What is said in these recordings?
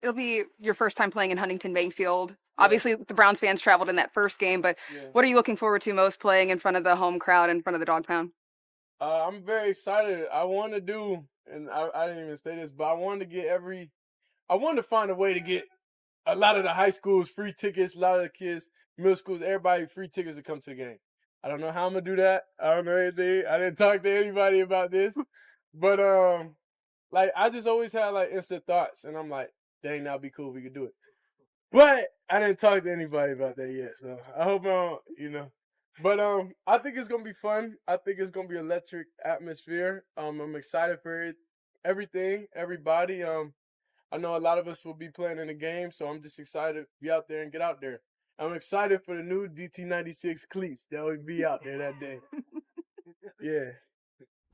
it'll be your first time playing in Huntington Banfield. Yeah. Obviously, the Browns fans traveled in that first game, but Yeah. what are you looking forward to most playing in front of the home crowd, in front of the Dog Pound? I'm very excited. I want to do, and I didn't even say this, but I wanted to find a way to get a lot of the high schools free tickets, a lot of the kids, middle schools, everybody free tickets to come to the game. I don't know how I'm gonna do that. I don't know anything. I didn't talk to anybody about this, but like I just always had like instant thoughts, and I'm like, dang, that'd be cool if we could do it. But I didn't talk to anybody about that yet, so I hope I don't. But I think it's gonna be fun. I think it's gonna be electric atmosphere. I'm excited for it, everything, everybody. I know a lot of us will be playing in the game, so I'm just excited to be out there and get out there. I'm excited for the new DT96 cleats that will be out there that day. Yeah.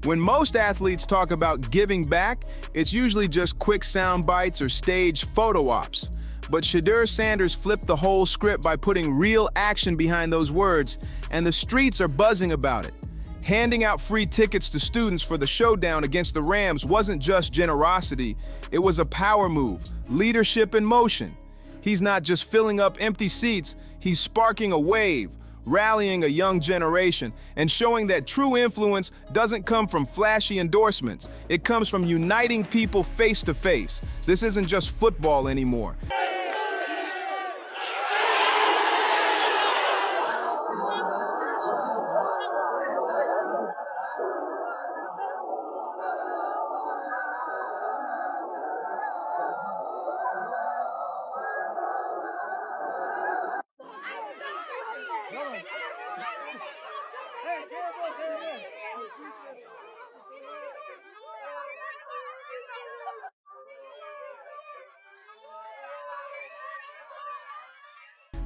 When most athletes talk about giving back, it's usually just quick sound bites or staged photo ops. But Shedeur Sanders flipped the whole script by putting real action behind those words, and the streets are buzzing about it. Handing out free tickets to students for the showdown against the Rams wasn't just generosity, it was a power move, leadership in motion. He's not just filling up empty seats, he's sparking a wave, rallying a young generation, and showing that true influence doesn't come from flashy endorsements. It comes from uniting people face to face. This isn't just football anymore.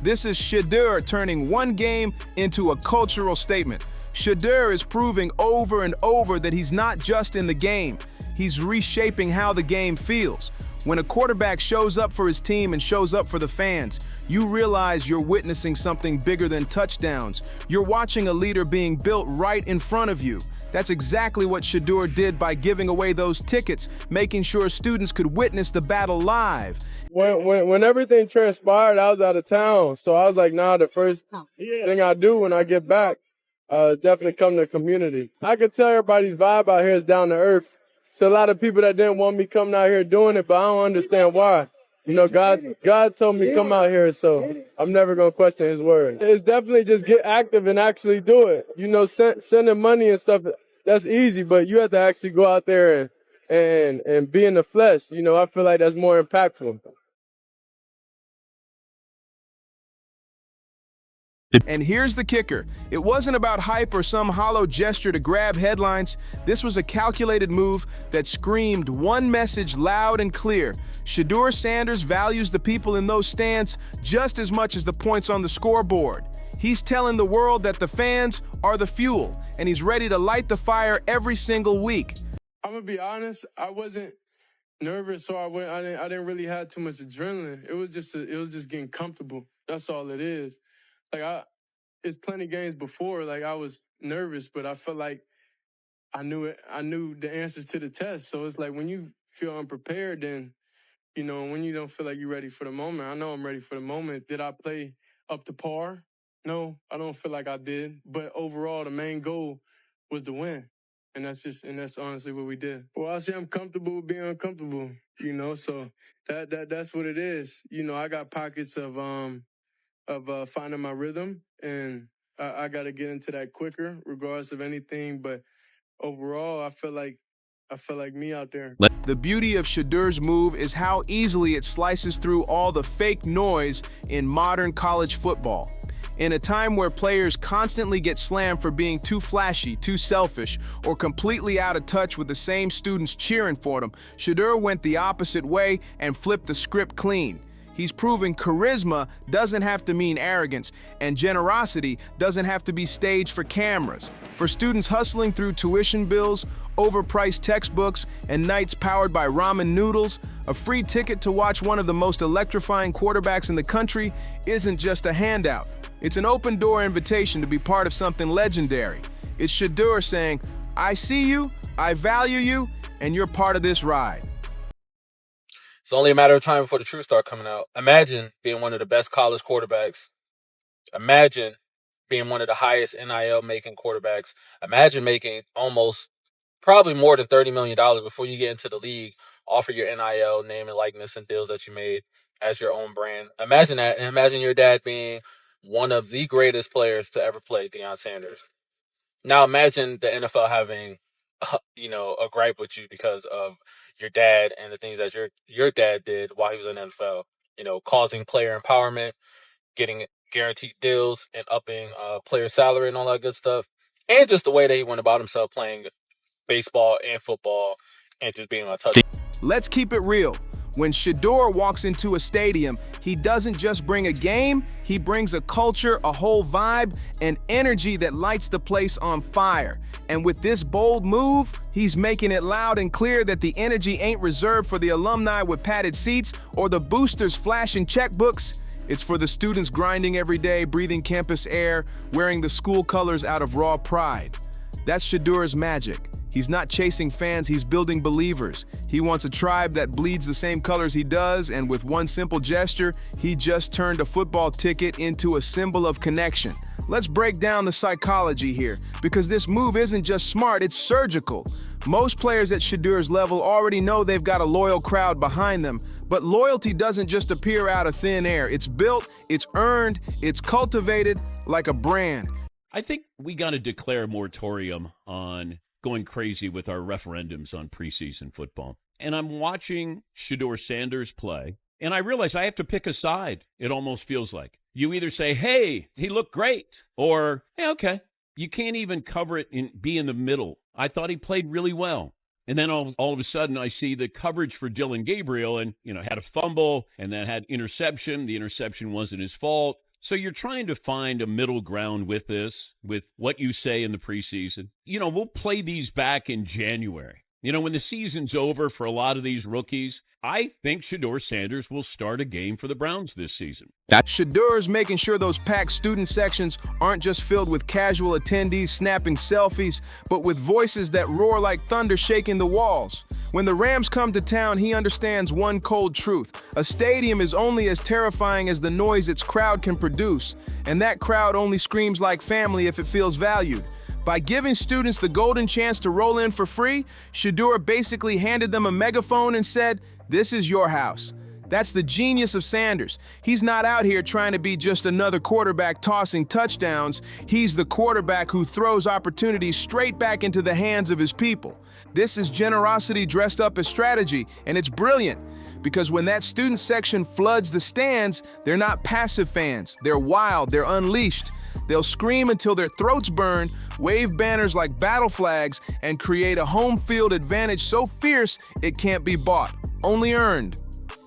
This is Shedeur turning one game into a cultural statement. Shedeur is proving over and over that he's not just in the game, he's reshaping how the game feels. When a quarterback shows up for his team and shows up for the fans, you realize you're witnessing something bigger than touchdowns. You're watching a leader being built right in front of you. That's exactly what Shedeur did by giving away those tickets, making sure students could witness the battle live. When everything transpired, I was out of town. So I was like, nah, the first thing I do when I get back, definitely come to the community. I could tell everybody's vibe out here is down to earth. So a lot of people that didn't want me coming out here doing it, but I don't understand why. God told me come out here, so I'm never going to question his word. It's definitely just get active and actually do it. Sending money and stuff, that's easy, but you have to actually go out there and be in the flesh. I feel like that's more impactful. And here's the kicker. It wasn't about hype or some hollow gesture to grab headlines. This was a calculated move that screamed one message loud and clear. Shedeur Sanders values the people in those stands just as much as the points on the scoreboard. He's telling the world that the fans are the fuel, and he's ready to light the fire every single week. I'm gonna be honest, I wasn't nervous, so I didn't really have too much adrenaline. It was just getting comfortable. That's all it is. It's plenty games before, like I was nervous, but I felt like I knew the answers to the test. So it's like when you feel unprepared, then, when you don't feel like you're ready for the moment. I know I'm ready for the moment. Did I play up to par? No, I don't feel like I did. But overall, the main goal was to win. And that's honestly what we did. Well, I say I'm comfortable with being uncomfortable, so that's what it is. I got pockets of finding my rhythm, and I got to get into that quicker, regardless of anything. But overall, I feel like me out there. The beauty of Shedeur's move is how easily it slices through all the fake noise in modern college football. In a time where players constantly get slammed for being too flashy, too selfish, or completely out of touch with the same students cheering for them, Shedeur went the opposite way and flipped the script clean. He's proving charisma doesn't have to mean arrogance, and generosity doesn't have to be staged for cameras. For students hustling through tuition bills, overpriced textbooks, and nights powered by ramen noodles, a free ticket to watch one of the most electrifying quarterbacks in the country isn't just a handout. It's an open-door invitation to be part of something legendary. It's Shedeur saying, I see you, I value you, and you're part of this ride. It's only a matter of time before the truth start coming out. Imagine being one of the best college quarterbacks. Imagine being one of the highest NIL making quarterbacks. Imagine making almost probably more than $30 million before you get into the league, offer your NIL name and likeness and deals that you made as your own brand. Imagine that, and imagine your dad being one of the greatest players to ever play, Deion Sanders. Now imagine the NFL having, a gripe with you because of your dad and the things that your dad did while he was in the NFL. Causing player empowerment, getting guaranteed deals, and upping player salary and all that good stuff, and just the way that he went about himself playing baseball and football and just being on touch. Let's keep it real. When Shedeur walks into a stadium, he doesn't just bring a game, he brings a culture, a whole vibe, and energy that lights the place on fire. And with this bold move, he's making it loud and clear that the energy ain't reserved for the alumni with padded seats or the boosters flashing checkbooks. It's for the students grinding every day, breathing campus air, wearing the school colors out of raw pride. That's Shedeur's magic. He's not chasing fans, he's building believers. He wants a tribe that bleeds the same colors he does, and with one simple gesture, he just turned a football ticket into a symbol of connection. Let's break down the psychology here, because this move isn't just smart, it's surgical. Most players at Shedeur's level already know they've got a loyal crowd behind them, but loyalty doesn't just appear out of thin air. It's built, it's earned, it's cultivated like a brand. I think we got to declare a moratorium on going crazy with our referendums on preseason football. And I'm watching Shedeur Sanders play, and I realize I have to pick a side, it almost feels like. You either say, hey, he looked great, or, hey, okay. You can't even cover it and be in the middle. I thought he played really well. And then all of a sudden, I see the coverage for Dylan Gabriel and, had a fumble and then had interception. The interception wasn't his fault. So you're trying to find a middle ground with this, with what you say in the preseason. We'll play these back in January. When the season's over for a lot of these rookies, I think Shedeur Sanders will start a game for the Browns this season. Shedeur's making sure those packed student sections aren't just filled with casual attendees snapping selfies, but with voices that roar like thunder shaking the walls. When the Rams come to town, he understands one cold truth. A stadium is only as terrifying as the noise its crowd can produce, and that crowd only screams like family if it feels valued. By giving students the golden chance to roll in for free, Shedeur basically handed them a megaphone and said, "This is your house." That's the genius of Sanders. He's not out here trying to be just another quarterback tossing touchdowns. He's the quarterback who throws opportunities straight back into the hands of his people. This is generosity dressed up as strategy, and it's brilliant. Because when that student section floods the stands, they're not passive fans. They're wild, they're unleashed. They'll scream until their throats burn, wave banners like battle flags, and create a home field advantage so fierce it can't be bought, only earned.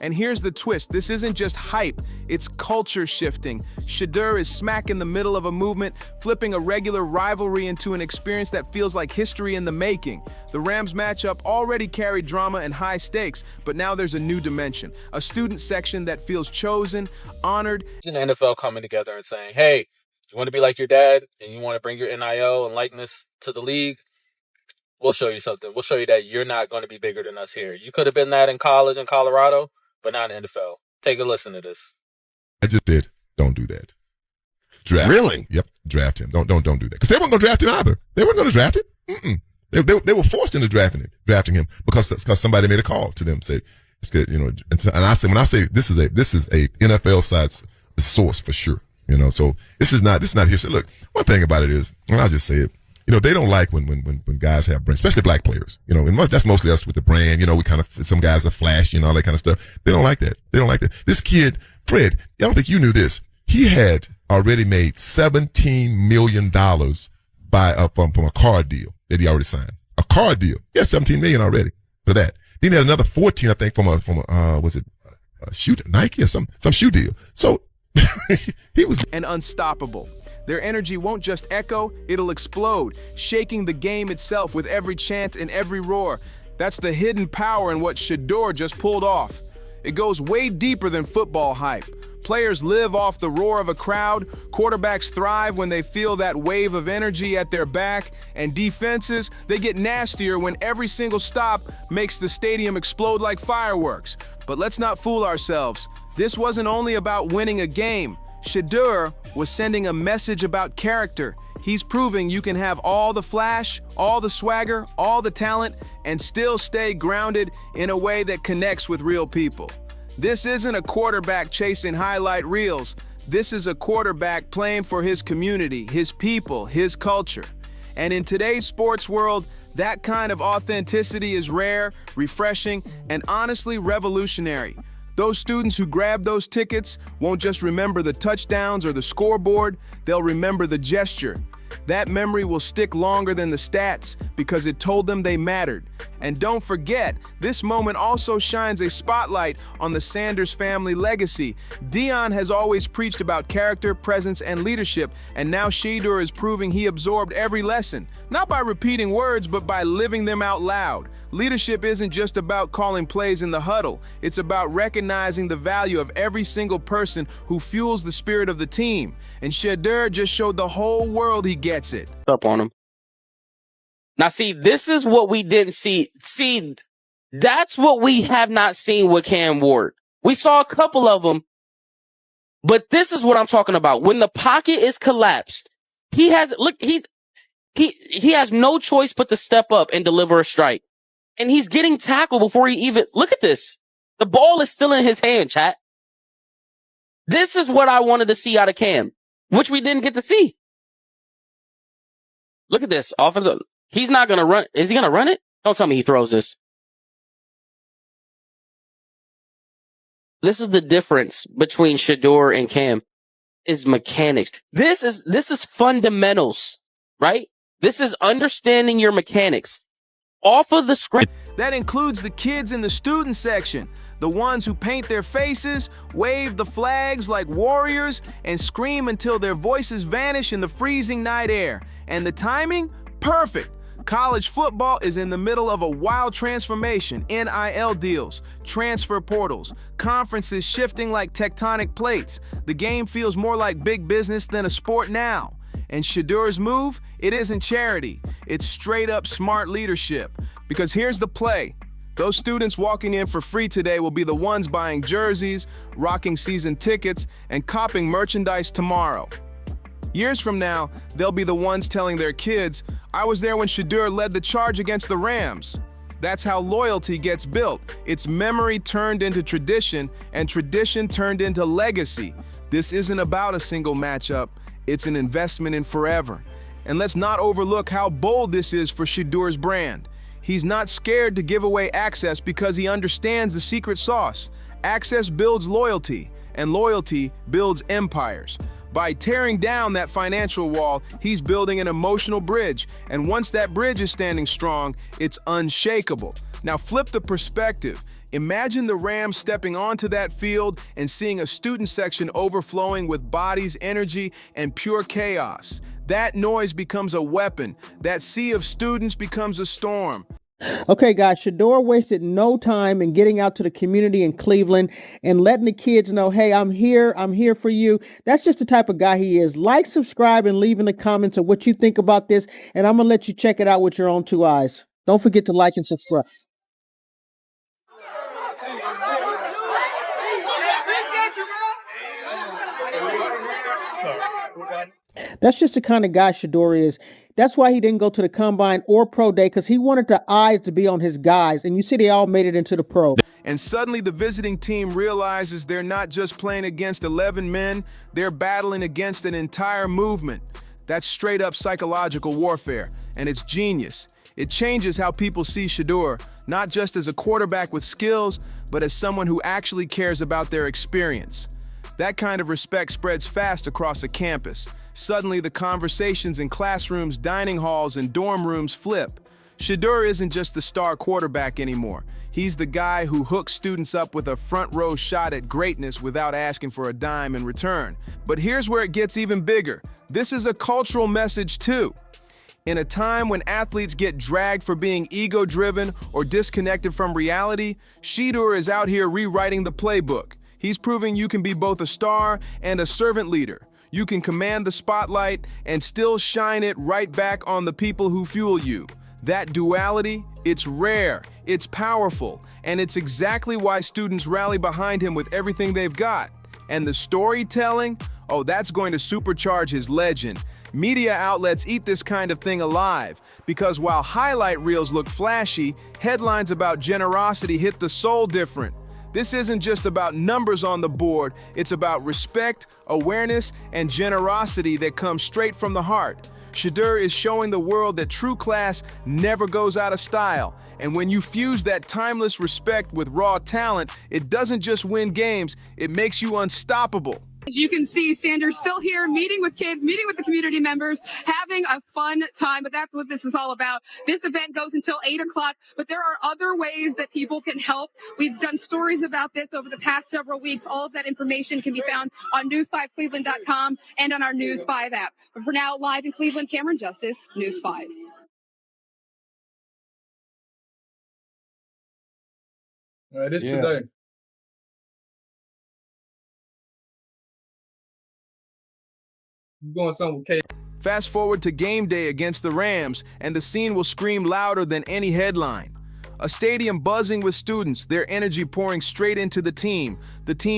And here's the twist, this isn't just hype, it's culture shifting. Shedeur is smack in the middle of a movement, flipping a regular rivalry into an experience that feels like history in the making. The Rams matchup already carried drama and high stakes, but now there's a new dimension, a student section that feels chosen, honored. The NFL coming together and saying, hey, you want to be like your dad and you want to bring your NIL and likeness to the league? We'll show you something. We'll show you that you're not going to be bigger than us here. You could have been that in college in Colorado, but not in the NFL. Take a listen to this. I just did. Don't do that. Draft. Really? Yep. Draft him. Don't do that. Because they weren't going to draft him either. They weren't going to draft him. They were forced into drafting him because somebody made a call to them, say it's good, And I say, when I say this is a NFL side source for sure, So this is not here. Look, one thing about it is, and I'll just say it. They don't like when guys have brands, especially black players. And that's mostly us with the brand. We kind of, some guys are flashy and all that kind of stuff. They don't like that. This kid, Fred, I don't think you knew this. He had already made $17 million from a car deal that he already signed. A car deal. He had $17 million already for that. Then he had another 14, I think, from a shoe, Nike or some shoe deal. So he was unstoppable. Their energy won't just echo, it'll explode, shaking the game itself with every chant and every roar. That's the hidden power in what Shedeur just pulled off. It goes way deeper than football hype. Players live off the roar of a crowd, quarterbacks thrive when they feel that wave of energy at their back, and defenses, they get nastier when every single stop makes the stadium explode like fireworks. But let's not fool ourselves. This wasn't only about winning a game. Shedeur was sending a message about character. He's proving you can have all the flash, all the swagger, all the talent, and still stay grounded in a way that connects with real people. This isn't a quarterback chasing highlight reels. This is a quarterback playing for his community, his people, his culture. And in today's sports world, that kind of authenticity is rare, refreshing, and honestly revolutionary. Those students who grab those tickets won't just remember the touchdowns or the scoreboard, they'll remember the gesture. That memory will stick longer than the stats because it told them they mattered. And don't forget, this moment also shines a spotlight on the Sanders family legacy. Dion has always preached about character, presence, and leadership, and now Shedeur is proving he absorbed every lesson, not by repeating words, but by living them out loud. Leadership isn't just about calling plays in the huddle. It's about recognizing the value of every single person who fuels the spirit of the team. And Shedeur just showed the whole world he gets it. Up on him. Now, see, this is what we didn't see. See, that's what we have not seen with Cam Ward. We saw a couple of them, but this is what I'm talking about. When the pocket is collapsed, he has no choice but to step up and deliver a strike. And he's getting tackled before he even, look at this. The ball is still in his hand, chat. This is what I wanted to see out of Cam, which we didn't get to see. Look at this. Offensive. He's not going to run. Is he going to run it? Don't tell me he throws this. This is the difference between Shedeur and Cam is mechanics. This is fundamentals, right? This is understanding your mechanics. Off of the script. That includes the kids in the student section, the ones who paint their faces, wave the flags like warriors, and scream until their voices vanish in the freezing night air. And the timing? Perfect. College football is in the middle of a wild transformation. NIL deals, transfer portals, conferences shifting like tectonic plates. The game feels more like big business than a sport now. And Shedeur's move, it isn't charity. It's straight up smart leadership. Because here's the play. Those students walking in for free today will be the ones buying jerseys, rocking season tickets, and copping merchandise tomorrow. Years from now, they'll be the ones telling their kids, I was there when Shedeur led the charge against the Rams. That's how loyalty gets built. It's memory turned into tradition, and tradition turned into legacy. This isn't about a single matchup. It's an investment in forever. And let's not overlook how bold this is for Shedeur's brand. He's not scared to give away access because he understands the secret sauce. Access builds loyalty, and loyalty builds empires. By tearing down that financial wall, he's building an emotional bridge, and once that bridge is standing strong, it's unshakable. Now flip the perspective. Imagine the Rams stepping onto that field and seeing a student section overflowing with bodies, energy, and pure chaos. That noise becomes a weapon. That sea of students becomes a storm. Okay, guys, Shedeur wasted no time in getting out to the community in Cleveland and letting the kids know, hey, I'm here for you. That's just the type of guy he is. Like, subscribe, and leave in the comments of what you think about this, and I'm going to let you check it out with your own two eyes. Don't forget to like and subscribe. That's just the kind of guy Shedeur is. That's why he didn't go to the combine or pro day, because he wanted the eyes to be on his guys. And you see they all made it into the pro. And suddenly the visiting team realizes they're not just playing against 11 men, they're battling against an entire movement. That's straight up psychological warfare, and it's genius. It changes how people see Shedeur, not just as a quarterback with skills, but as someone who actually cares about their experience. That kind of respect spreads fast across a campus. Suddenly, the conversations in classrooms, dining halls, and dorm rooms flip. Shedeur isn't just the star quarterback anymore. He's the guy who hooks students up with a front row shot at greatness without asking for a dime in return. But here's where it gets even bigger. This is a cultural message too. In a time when athletes get dragged for being ego-driven or disconnected from reality, Shedeur is out here rewriting the playbook. He's proving you can be both a star and a servant leader. You can command the spotlight and still shine it right back on the people who fuel you. That duality, it's rare, it's powerful, and it's exactly why students rally behind him with everything they've got. And the storytelling, oh, that's going to supercharge his legend. Media outlets eat this kind of thing alive, because while highlight reels look flashy, headlines about generosity hit the soul different. This isn't just about numbers on the board, it's about respect, awareness, and generosity that comes straight from the heart. Shedeur is showing the world that true class never goes out of style. And when you fuse that timeless respect with raw talent, it doesn't just win games, it makes you unstoppable. As you can see, Sanders still here, meeting with kids, meeting with the community members, having a fun time. But that's what this is all about. This event goes until 8 o'clock, but there are other ways that people can help. We've done stories about this over the past several weeks. All of that information can be found on news5cleveland.com and on our News 5 app. But for now, live in Cleveland, Cameron Justice, News 5. All right, this today. You going something with K? Fast forward to game day against the Rams, and the scene will scream louder than any headline. A stadium buzzing with students, their energy pouring straight into the team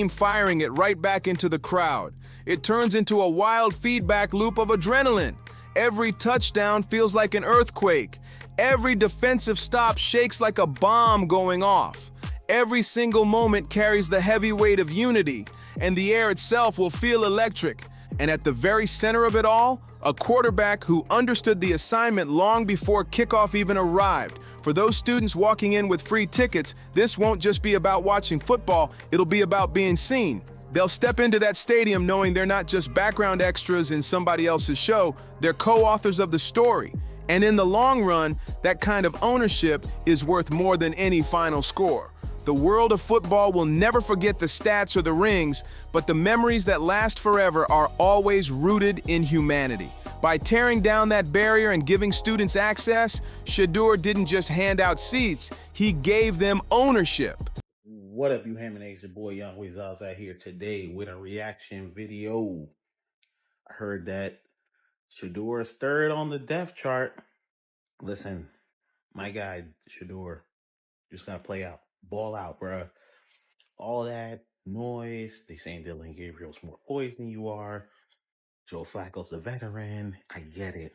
firing it right back into the crowd. It turns into a wild feedback loop of adrenaline. Every touchdown feels like an earthquake. Every defensive stop shakes like a bomb going off. Every single moment carries the heavy weight of unity, and the air itself will feel electric. And at the very center of it all, a quarterback who understood the assignment long before kickoff even arrived. For those students walking in with free tickets, this won't just be about watching football, it'll be about being seen. They'll step into that stadium knowing they're not just background extras in somebody else's show, they're co-authors of the story. And in the long run, that kind of ownership is worth more than any final score. The world of football will never forget the stats or the rings, but the memories that last forever are always rooted in humanity. By tearing down that barrier and giving students access, Shedeur didn't just hand out seats, he gave them ownership. What up, you Hammonades? Your boy Young Weasels out here today with a reaction video. I heard that Shedeur is third on the depth chart. Listen, my guy Shedeur just gotta play out. Ball out, bruh. All that noise. They saying Dylan Gabriel's more poised than you are. Joe Flacco's a veteran. I get it.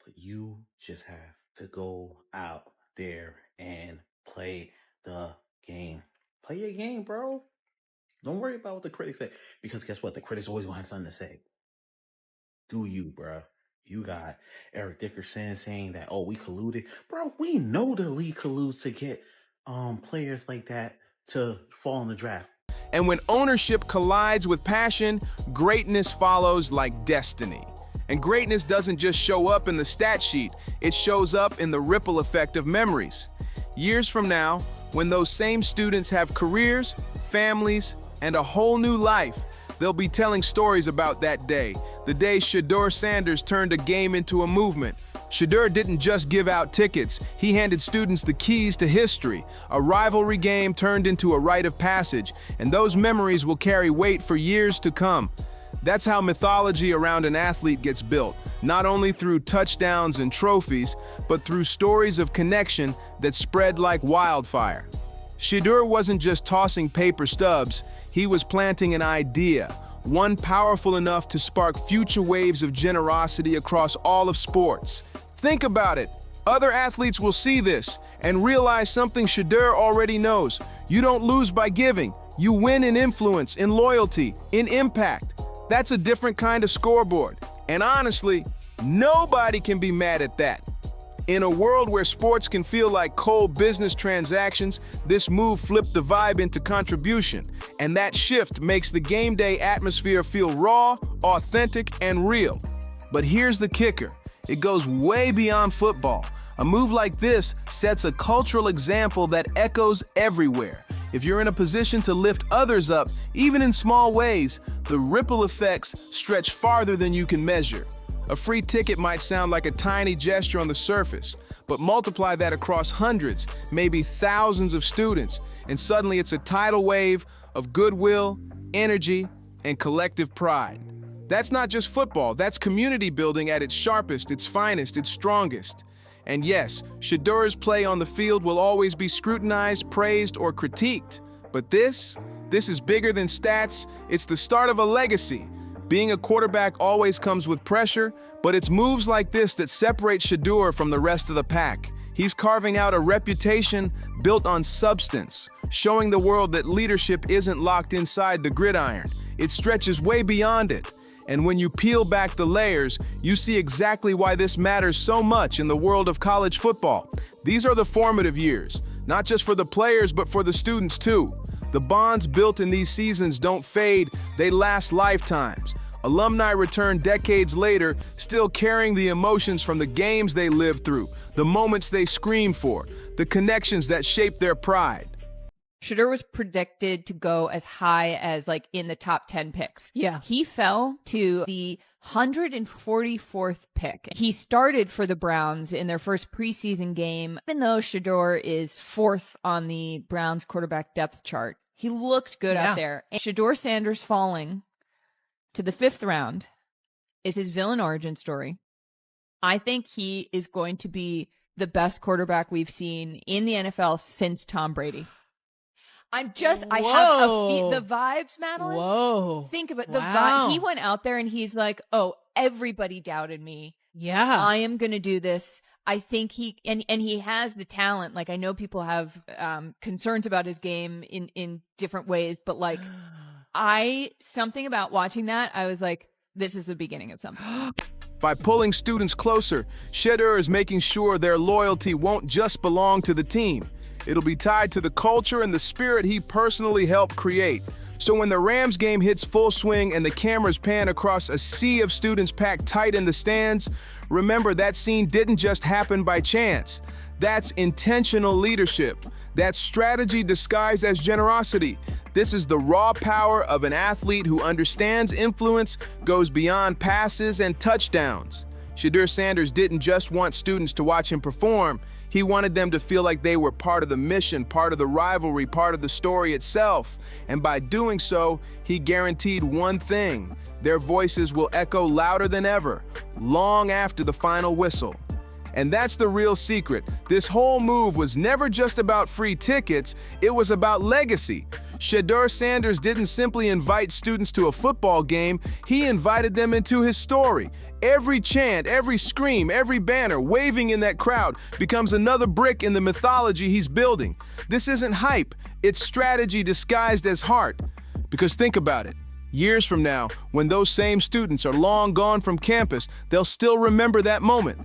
But you just have to go out there and play the game. Play your game, bro. Don't worry about what the critics say. Because guess what? The critics always gonna have something to say. Do you, bruh. You got Eric Dickerson saying that, oh, we colluded. Bro, we know the league colludes to get players like that to fall in the draft. And when ownership collides with passion, greatness follows like destiny. And greatness doesn't just show up in the stat sheet, it shows up in the ripple effect of memories. Years from now, when those same students have careers, families, and a whole new life, they'll be telling stories about that day, the day Shedeur Sanders turned a game into a movement. Shedeur didn't just give out tickets, he handed students the keys to history, a rivalry game turned into a rite of passage, and those memories will carry weight for years to come. That's how mythology around an athlete gets built, not only through touchdowns and trophies, but through stories of connection that spread like wildfire. Shedeur wasn't just tossing paper stubs, he was planting an idea, one powerful enough to spark future waves of generosity across all of sports. Think about it. Other athletes will see this and realize something Shedeur already knows. You don't lose by giving. You win in influence, in loyalty, in impact. That's a different kind of scoreboard. And honestly, nobody can be mad at that. In a world where sports can feel like cold business transactions, this move flipped the vibe into contribution. And that shift makes the game day atmosphere feel raw, authentic, and real. But here's the kicker. It goes way beyond football. A move like this sets a cultural example that echoes everywhere. If you're in a position to lift others up, even in small ways, the ripple effects stretch farther than you can measure. A free ticket might sound like a tiny gesture on the surface, but multiply that across hundreds, maybe thousands of students, and suddenly it's a tidal wave of goodwill, energy, and collective pride. That's not just football, that's community building at its sharpest, its finest, its strongest. And yes, Shedeur's play on the field will always be scrutinized, praised, or critiqued. But this is bigger than stats. It's the start of a legacy. Being a quarterback always comes with pressure, but it's moves like this that separate Shedeur from the rest of the pack. He's carving out a reputation built on substance, showing the world that leadership isn't locked inside the gridiron. It stretches way beyond it. And when you peel back the layers, you see exactly why this matters so much in the world of college football. These are the formative years, not just for the players, but for the students too. The bonds built in these seasons don't fade, they last lifetimes. Alumni return decades later, still carrying the emotions from the games they lived through, the moments they screamed for, the connections that shaped their pride. Shedeur was predicted to go as high as like in the top 10 picks. Yeah. He fell to the 144th pick. He started for the Browns in their first preseason game. Even though Shedeur is 4th on the Browns quarterback depth chart, he looked good out there. And Shedeur Sanders falling to the 5th round is his villain origin story. I think he is going to be the best quarterback we've seen in the NFL since Tom Brady. I have the vibes, Madeline. Whoa. Think about the vibe. He went out there and he's like, oh, everybody doubted me. Yeah. I am going to do this. I think and he has the talent. Like, I know people have concerns about his game in different ways, but like, something about watching that, I was like, this is the beginning of something. By pulling students closer, Shedeur is making sure their loyalty won't just belong to the team. It'll be tied to the culture and the spirit he personally helped create. So when the Rams game hits full swing and the cameras pan across a sea of students packed tight in the stands, remember that scene didn't just happen by chance. That's intentional leadership. That's strategy disguised as generosity. This is the raw power of an athlete who understands influence, goes beyond passes and touchdowns. Shedeur Sanders didn't just want students to watch him perform. He wanted them to feel like they were part of the mission, part of the rivalry, part of the story itself. And by doing so, he guaranteed one thing: their voices will echo louder than ever, long after the final whistle. And that's the real secret. This whole move was never just about free tickets, it was about legacy. Shedeur Sanders didn't simply invite students to a football game, he invited them into his story. Every chant, every scream, every banner waving in that crowd becomes another brick in the mythology he's building. This isn't hype, it's strategy disguised as heart. Because think about it, years from now, when those same students are long gone from campus, they'll still remember that moment.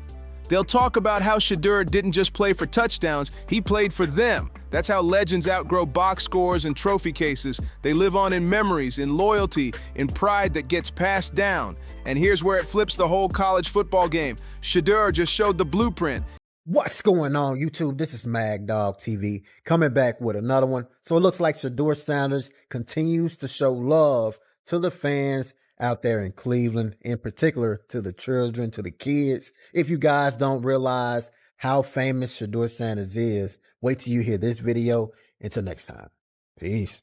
They'll talk about how Shedeur didn't just play for touchdowns, he played for them. That's how legends outgrow box scores and trophy cases. They live on in memories, in loyalty, in pride that gets passed down. And here's where it flips the whole college football game. Shedeur just showed the blueprint. What's going on, YouTube? This is Mag Dog TV coming back with another one. So it looks like Shedeur Sanders continues to show love to the fans out there in Cleveland, in particular to the children, to the kids. If you guys don't realize how famous Shedeur Sanders is, wait till you hear this video. Until next time, peace.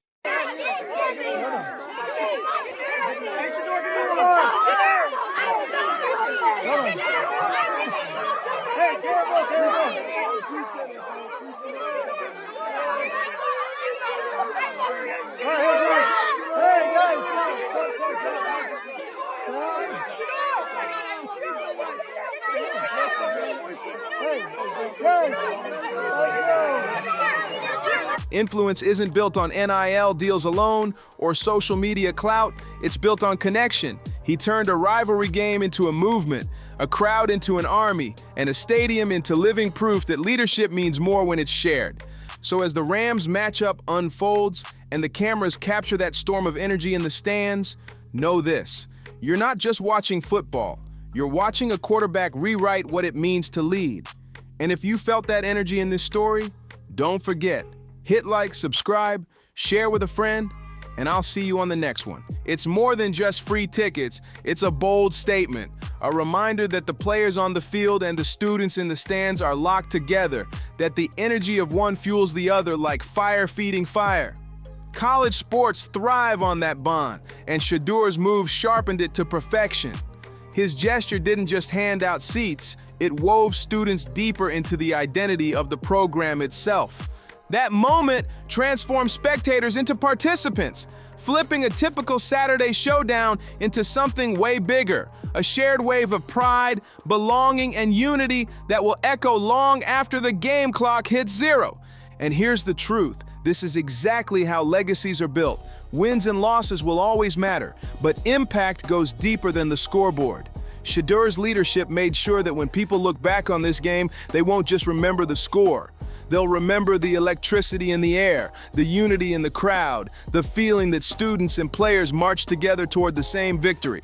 Influence isn't built on NIL deals alone or social media clout, it's built on connection. He turned a rivalry game into a movement, a crowd into an army, and a stadium into living proof that leadership means more when it's shared. So as the Rams matchup unfolds and the cameras capture that storm of energy in the stands, know this: you're not just watching football, you're watching a quarterback rewrite what it means to lead. And if you felt that energy in this story, don't forget, hit like, subscribe, share with a friend, and I'll see you on the next one. It's more than just free tickets, it's a bold statement, A reminder that the players on the field and the students in the stands are locked together, that the energy of one fuels the other like fire feeding fire. College sports thrive on that bond, and Shedeur's move sharpened it to perfection. His gesture didn't just hand out seats, it wove students deeper into the identity of the program itself. That moment transformed spectators into participants, flipping a typical Saturday showdown into something way bigger, a shared wave of pride, belonging, and unity that will echo long after the game clock hits zero. And here's the truth. This is exactly how legacies are built. Wins and losses will always matter, but impact goes deeper than the scoreboard. Shedeur's leadership made sure that when people look back on this game, they won't just remember the score. They'll remember the electricity in the air, the unity in the crowd, the feeling that students and players marched together toward the same victory.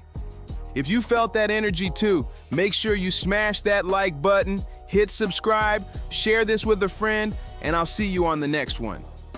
If you felt that energy too, make sure you smash that like button, hit subscribe, share this with a friend, and I'll see you on the next one.